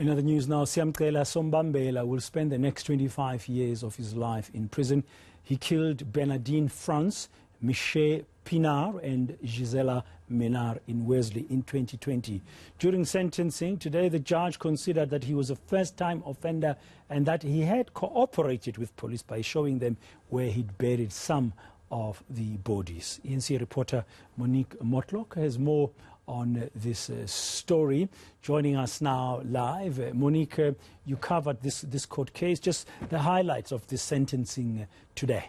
In other news now, Siyamcela Sombambela will spend the next 25 years of his life in prison. He killed Bernadine Frans, Miché, Pienaar and Gizella Minnaar in Wolseley in 2020. During sentencing today, the judge considered that he was a first-time offender and that he had cooperated with police by showing them where he'd buried some of the bodies. eNCA reporter Monique Mortlock has more on this story. Joining us now live, Monique, you covered this court case. Just the highlights of this sentencing today.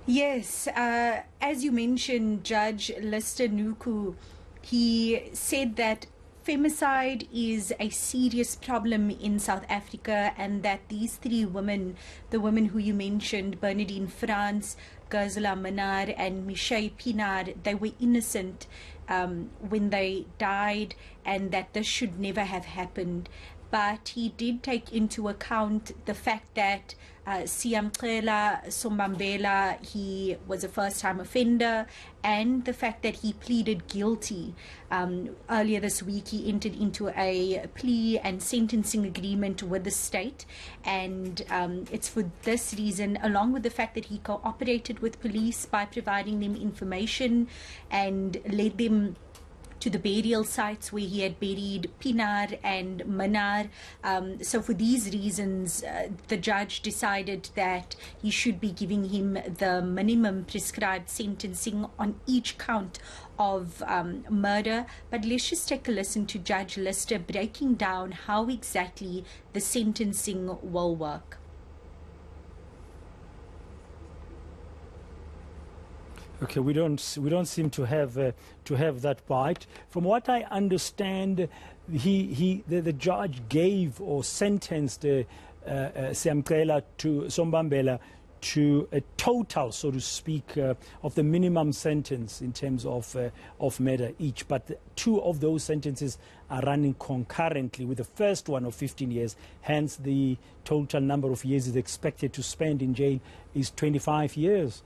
Yes, as you mentioned, Judge Lister Nuku, he said that femicide is a serious problem in South Africa and that these three women, the women who you mentioned, Bernadine Frans, Gizella Minnaar and Miché Pienaar, they were innocent when they died and that this should never have happened. But he did take into account the fact that Siyamcela Sombambela, he was a first-time offender, and the fact that he pleaded guilty. Earlier this week, he entered into a plea and sentencing agreement with the state, and it's for this reason, along with the fact that he cooperated with police by providing them information and led them to the burial sites where he had buried Pienaar and Minnaar. So for these reasons, the judge decided that he should be giving him the minimum prescribed sentencing on each count of murder. But let's just take a listen to Judge Lister breaking down how exactly the sentencing will work. Okay, we don't seem to have that part. From what I understand, the judge gave or sentenced Siyamcela to Sombambela to a total, so to speak, of the minimum sentence in terms of murder each. But two of those sentences are running concurrently, with the first one of 15 years. Hence, the total number of years is expected to spend in jail is 25 years.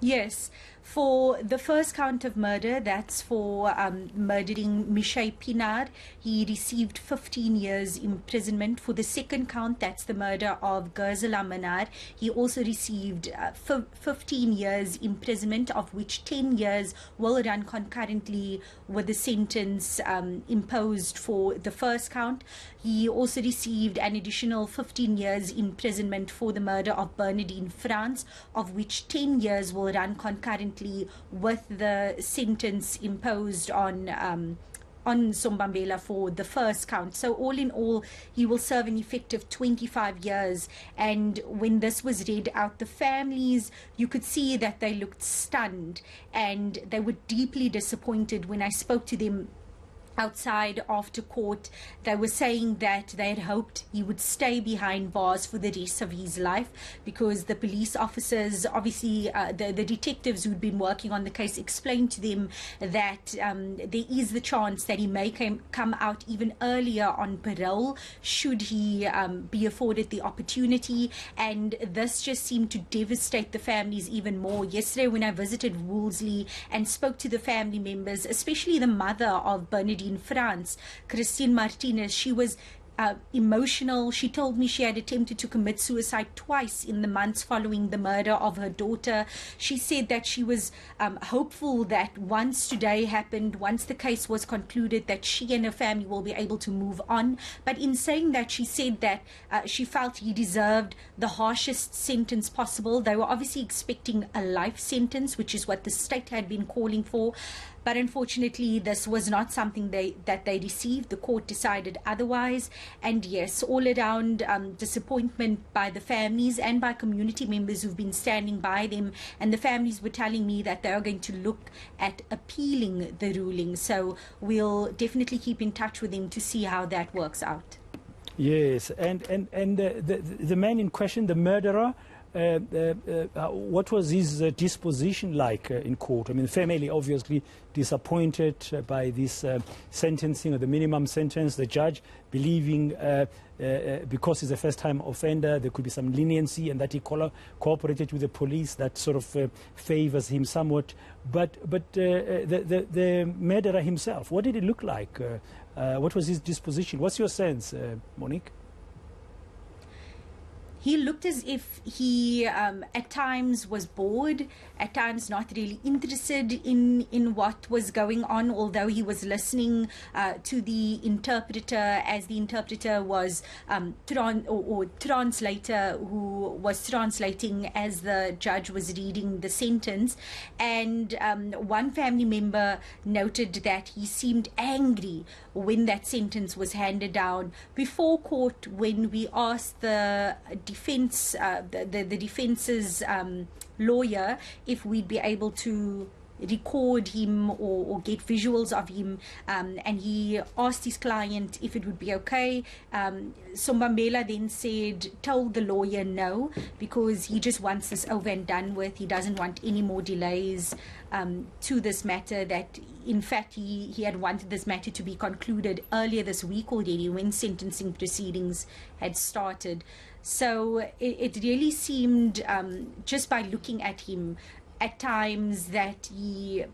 Yes, for the first count of murder, that's for murdering Miché Pienaar, he received 15 years imprisonment. For the second count, that's the murder of Gizella Minnaar, he also received 15 years imprisonment, of which 10 years will run concurrently with the sentence imposed for the first count. He also received an additional 15 years imprisonment for the murder of Bernadine Frans, of which 10 years will run concurrently with the sentence imposed on Sombambela for the first count. So all in all, he will serve an effective 25 years. And when this was read out, the families, you could see that they looked stunned and they were deeply disappointed. When I spoke to them outside after court, they were saying that they had hoped he would stay behind bars for the rest of his life, because the police officers, obviously the detectives who'd been working on the case, explained to them that there is the chance that he may come out even earlier on parole should he be afforded the opportunity. And this just seemed to devastate the families even more. Yesterday when I visited Wolseley and spoke to the family members, especially the mother of Bernadine Frans, Christine Martinez, she was emotional. She told me she had attempted to commit suicide twice in the months following the murder of her daughter. She said that she was hopeful that once today happened, once the case was concluded, that she and her family will be able to move on. But in saying that, she said that she felt he deserved the harshest sentence possible. They were obviously expecting a life sentence, which is what the state had been calling for. But unfortunately, this was not something that they received. The court decided otherwise. And yes, all around disappointment by the families and by community members who've been standing by them. And the families were telling me that they are going to look at appealing the ruling. So we'll definitely keep in touch with them to see how that works out. Yes, and the man in question, the murderer, what was his disposition like in court? I mean, the family obviously disappointed by this sentencing, or the minimum sentence. The judge believing because he's a first-time offender, there could be some leniency, and that he cooperated with the police. That sort of favors him somewhat. But the murderer himself, what did it look like? What was his disposition? What's your sense, Monique? He looked as if he, at times, was bored, at times not really interested in what was going on, although he was listening to the interpreter, as the interpreter was translator who was translating as the judge was reading the sentence. And one family member noted that he seemed angry when that sentence was handed down. Before court, when we asked the defense, the defense's lawyer, if we'd be able to record him or get visuals of him, and he asked his client if it would be okay. Sombambela then told the lawyer no, because he just wants this over and done with. He doesn't want any more delays to this matter. That in fact he had wanted this matter to be concluded earlier this week already, when sentencing proceedings had started. So it really seemed, just by looking at him at times, that he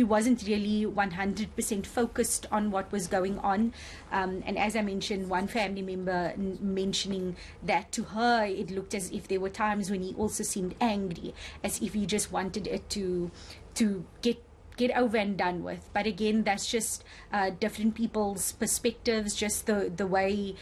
wasn't really 100% focused on what was going on. And as I mentioned, one family member mentioning that to her, it looked as if there were times when he also seemed angry, as if he just wanted it to get over and done with. But again, that's just different people's perspectives, just the way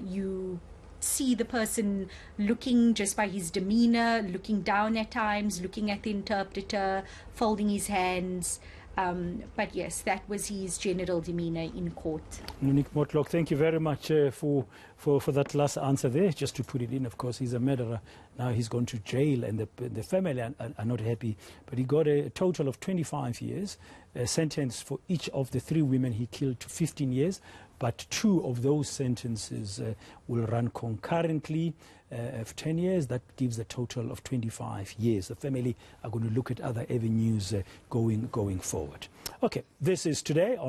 you see the person looking, just by his demeanor, looking down at times, looking at the interpreter, folding his hands. But yes, that was his general demeanor in court. Monique Mortlock, thank you very much for that last answer there. Just to put it in, of course, he's a murderer. Now he's gone to jail, and the family are not happy. But he got a total of 25 years, sentenced for each of the 3 women he killed to 15 years. But 2 of those sentences will run concurrently of 10 years. That gives a total of 25 years. The family are going to look at other avenues going forward. Okay, this is Today on